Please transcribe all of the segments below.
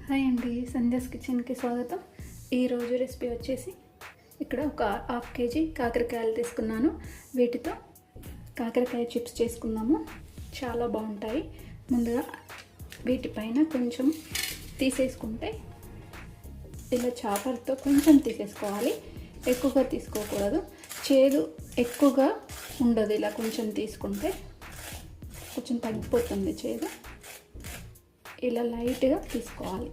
Hi అండి, సంధ్యాస్ కిచెన్కి స్వాగతం. ఈరోజు రెసిపీ వచ్చేసి ఇక్కడ ఒక హాఫ్ కేజీ కాకరకాయలు తీసుకున్నాను. వీటితో కాకరకాయ చిప్స్ చేసుకుందాము. చాలా బాగుంటాయి. ముందుగా వీటిపైన కొంచెం తీసేసుకుంటే ఇలా చాపర్తో కొంచెం తీసేసుకోవాలి. ఎక్కువగా తీసుకోకూడదు, చేదు ఎక్కువగా ఉండదు. ఇలా కొంచెం తీసుకుంటే కొంచెం తగ్గిపోతుంది చేదు. ఇలా లైట్గా తీసుకోవాలి.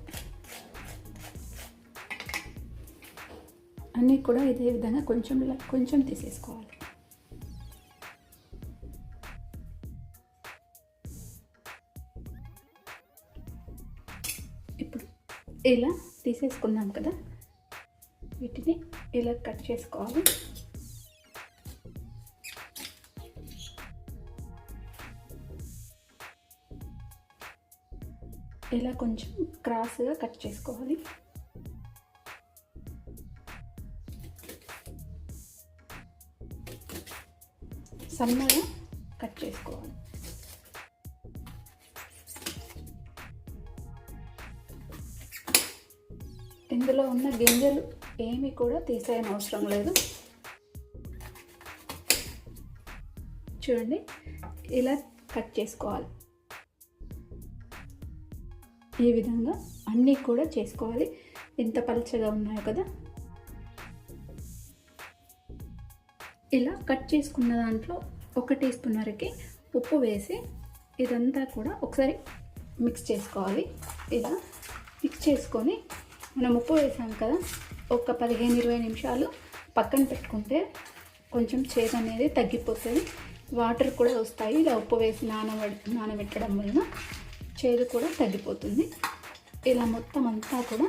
అన్నీ కూడా ఇదే విధంగా కొంచెం తీసేసుకోవాలి. ఇప్పుడు ఇలా తీసేసుకున్నాం కదా, వీటిని ఇలా కట్ చేసుకోవాలి. ఇలా కొంచెం క్రాస్గా కట్ చేసుకోవాలి. సన్నగా కట్ చేసుకోవాలి. ఇందులో ఉన్న గింజలు ఏమీ కూడా తీసేయని అవసరం లేదు. చూడండి, ఇలా కట్ చేసుకోవాలి. ఈ విధంగా అన్నీ కూడా చేసుకోవాలి. ఎంత పలుచగా ఉన్నాయో కదా. ఇలా కట్ చేసుకున్న దాంట్లో 1 టీ స్పూన్ వరకు ఉప్పు వేసి ఇదంతా కూడా ఒకసారి మిక్స్ చేసుకోవాలి. ఇలా మిక్స్ చేసుకొని మనం ఉప్పు వేసాం కదా, ఒక 15-20 నిమిషాలు పక్కన పెట్టుకుంటే కొంచెం చేదు అనేది తగ్గిపోతుంది. వాటర్ కూడా వస్తాయి. ఇలా ఉప్పు వేసి నానబెట్టడం వలన చేదు కూడా తగ్గిపోతుంది. ఇలా మొత్తం అంతా కూడా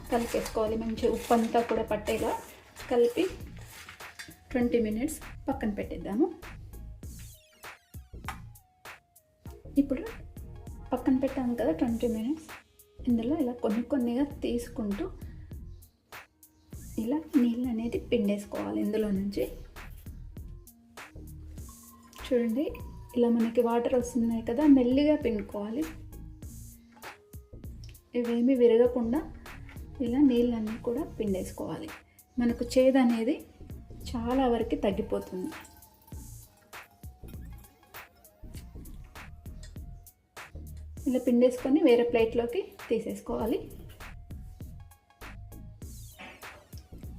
కలిపేసుకోవాలి. మంచి ఉప్పు అంతా కూడా పట్టేలా కలిపి 20 మినిట్స్ పక్కన పెట్టేద్దాము. ఇప్పుడు పక్కన పెట్టాము కదా 20 మినిట్స్. ఇందులో ఇలా కొన్నిగా తీసుకుంటూ ఇలా నీళ్ళు అనేది పిండేసుకోవాలి. ఇందులో నుంచి చూడండి, ఇలా మనకి వాటర్ వస్తున్నాయి కదా, మెల్లిగా పిండుకోవాలి. ఇవేమీ విరగకుండా ఇలా నీళ్ళన్నీ కూడా పిండేసుకోవాలి. మనకు చేదు అనేది చాలా వరకు తగ్గిపోతుంది. ఇలా పిండేసుకొని వేరే ప్లేట్లోకి తీసేసుకోవాలి.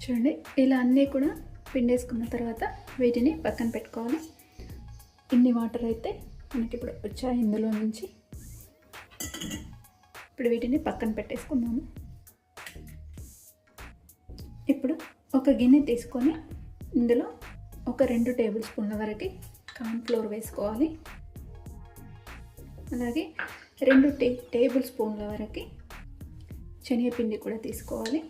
చూడండి, ఇలా అన్నీ కూడా పిండేసుకున్న తర్వాత వీటిని పక్కన పెట్టుకోవాలి. ఇన్ని వాటర్ అయితే మనకి ఇప్పుడు వచ్చాయి ఇందులో నుంచి. ఇప్పుడు వీటిని పక్కన పెట్టేసుకుందాము. ఇప్పుడు ఒక గిన్నె తీసుకొని ఇందులో ఒక 2 టేబుల్ స్పూన్ల వరకు కార్న్ ఫ్లోర్ వేసుకోవాలి. అలాగే 2 టేబుల్ స్పూన్ల వరకు శనగపిండి కూడా తీసుకోవాలి.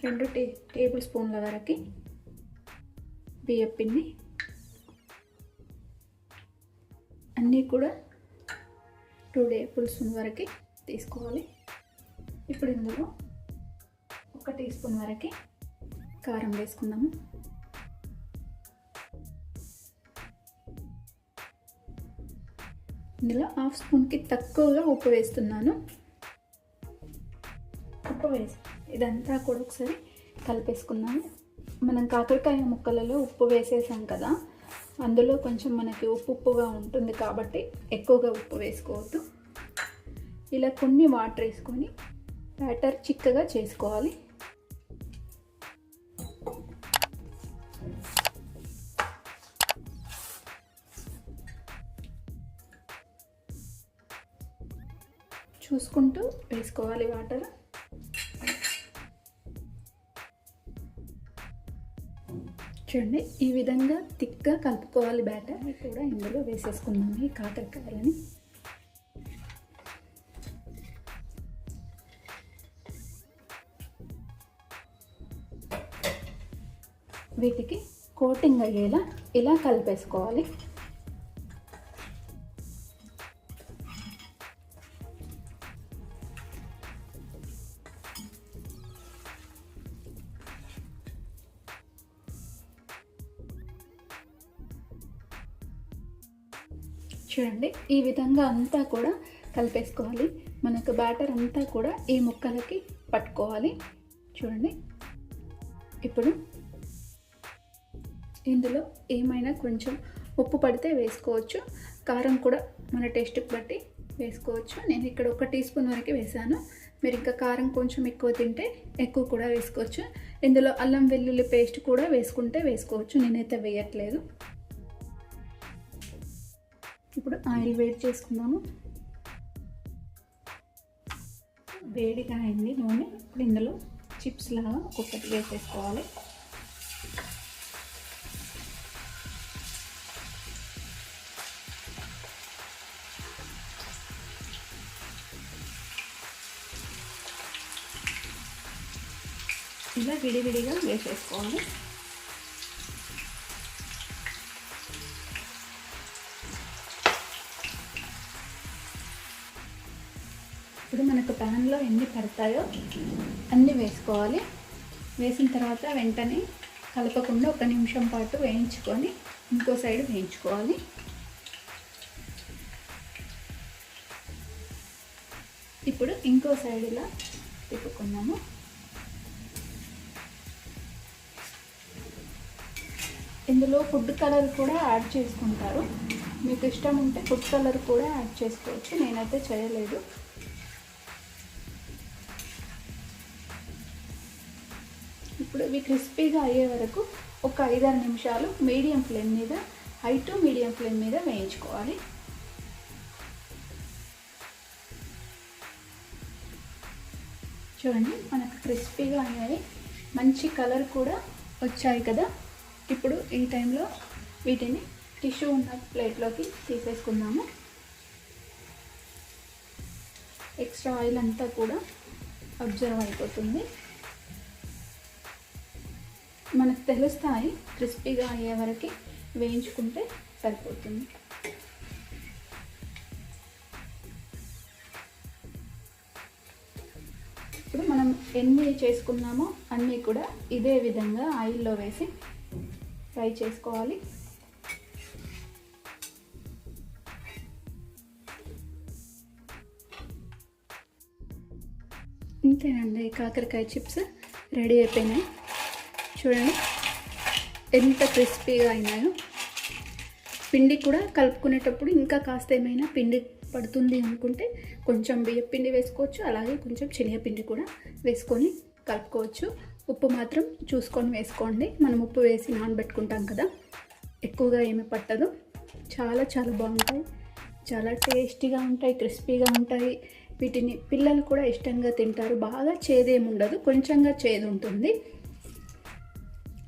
2 టేబుల్ స్పూన్ల వరకు బియ్యపిండి, అన్నీ కూడా 2 టేబుల్ స్పూన్ వరకు తీసుకోవాలి. ఇప్పుడు ఇందులో 1 టీ స్పూన్ వరకు కారం వేసుకుందాము. ఇందులో 1/2 స్పూన్కి తక్కువగా ఉప్పు వేస్తున్నాను. ఉప్పు వేసి ఇదంతా కూడా ఒకసారి కలిపేసుకున్నాము. మనం కాకరకాయ ముక్కలలో ఉప్పు వేసేసాం కదా, అందులో కొంచెం మనకి ఉప్పుగా ఉంటుంది కాబట్టి ఎక్కువగా ఉప్పు వేసుకోవద్దు. ఇలా కొన్ని వాటర్ వేసుకొని బ్యాటర్ చిక్కగా చేసుకోవాలి. చూసుకుంటూ వేసుకోవాలి వాటర్. చూడండి, ఈ విధంగా థిక్గా కలుపుకోవాలి. బ్యాటర్ కూడా ఇందులో వేసేసుకుందాము ఈ కాకరకాయలని. వీటికి కోటింగ్ అయ్యేలా ఇలా కలిపేసుకోవాలి. చూడండి ఈ విధంగా అంతా కూడా కలిపేసుకోవాలి. మనకు బ్యాటర్ అంతా కూడా ఈ ముక్కలకి పట్టుకోవాలి. చూడండి ఇప్పుడు ఇందులో ఏమైనా కొంచెం ఉప్పు పడితే వేసుకోవచ్చు, కారం కూడా మన టేస్ట్కి బట్టి వేసుకోవచ్చు. నేను ఇక్కడ 1 టీ స్పూన్ వరకు వేసాను. మీరు ఇంకా కారం కొంచెం ఎక్కువ తింటే ఎక్కువ కూడా వేసుకోవచ్చు. ఇందులో అల్లం వెల్లుల్లి పేస్ట్ కూడా వేసుకుంటే వేసుకోవచ్చు, నేనైతే వేయట్లేదు. ఇప్పుడు ఆయిల్ వేడి చేసుకుందాము. వేడిగా అయింది నూనె. ఇప్పుడు ఇందులో చిప్స్ లాగా ఒక్కొక్కటి వేసేసుకోవాలి. ఇలా విడివిడిగా వేసేసుకోవాలి. ఇప్పుడు మనకు ప్యాన్లో ఎన్ని పడతాయో అన్నీ వేసుకోవాలి. వేసిన తర్వాత వెంటనే కలపకుండా 1 నిమిషం పాటు వేయించుకొని ఇంకో సైడ్ వేయించుకోవాలి. ఇప్పుడు ఇంకో సైడ్ ఇలా తిప్పుకున్నాము. ఇందులో ఫుడ్ కలర్ కూడా యాడ్ చేసుకుంటారు, మీకు ఇష్టం ఉంటే ఫుడ్ కలర్ కూడా యాడ్ చేసుకోవచ్చు, నేనైతే చేయలేదు. ఇప్పుడు ఇవి క్రిస్పీగా అయ్యే వరకు ఒక 5-6 నిమిషాలు మీడియం ఫ్లేమ్ మీద, హై టు మీడియం ఫ్లేమ్ మీద వేయించుకోవాలి. చూడండి మనకు క్రిస్పీగా అయ్యాయి, మంచి కలర్ కూడా వచ్చాయి కదా. ఇప్పుడు ఈ టైంలో వీటిని టిష్యూ ఉన్న ప్లేట్లోకి తీసేసుకుందాము. ఎక్స్ట్రా ఆయిల్ అంతా కూడా అబ్జర్వ్ అయిపోతుంది. మనకు తెలుస్తాయి, క్రిస్పీగా అయ్యే వరకు వేయించుకుంటే సరిపోతుంది. ఇప్పుడు మనం ఎన్ని చేసుకున్నామో అన్నీ కూడా ఇదే విధంగా ఆయిల్లో వేసి ఫ్రై చేసుకోవాలి. ఇంతేనండి, కాకరకాయ చిప్స్ రెడీ అయిపోయినాయి. చూడండి ఎంత క్రిస్పీగా అయినాయో. పిండి కూడా కలుపుకునేటప్పుడు ఇంకా కాస్త ఏమైనా పిండి పడుతుంది అనుకుంటే కొంచెం బియ్యం పిండి వేసుకోవచ్చు, అలాగే కొంచెం శనగపిండి కూడా వేసుకొని కలుపుకోవచ్చు. ఉప్పు మాత్రం చూసుకొని వేసుకోండి, మనం ఉప్పు వేసి నానబెట్టుకుంటాం కదా, ఎక్కువగా ఏమీ పట్టదు. చాలా చాలా బాగుంటాయి, చాలా టేస్టీగా ఉంటాయి, క్రిస్పీగా ఉంటాయి. వీటిని పిల్లలు కూడా ఇష్టంగా తింటారు. బాగా చేదేమి ఉండదు, కొంచెంగా చేదు ఉంటుంది.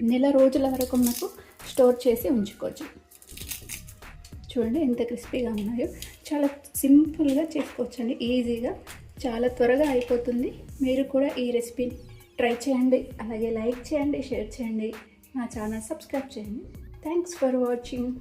నెల రోజుల వరకు మనకు స్టోర్ చేసి ఉంచుకోవచ్చు. చూడండి ఎంత క్రిస్పీగా ఉన్నాయో. చాలా సింపుల్గా చేసుకోవచ్చండి, ఈజీగా, చాలా త్వరగా అయిపోతుంది. మీరు కూడా ఈ రెసిపీని ట్రై చేయండి, అలాగే లైక్ చేయండి, షేర్ చేయండి, నా ఛానల్ సబ్స్క్రైబ్ చేయండి. Thanks for watching.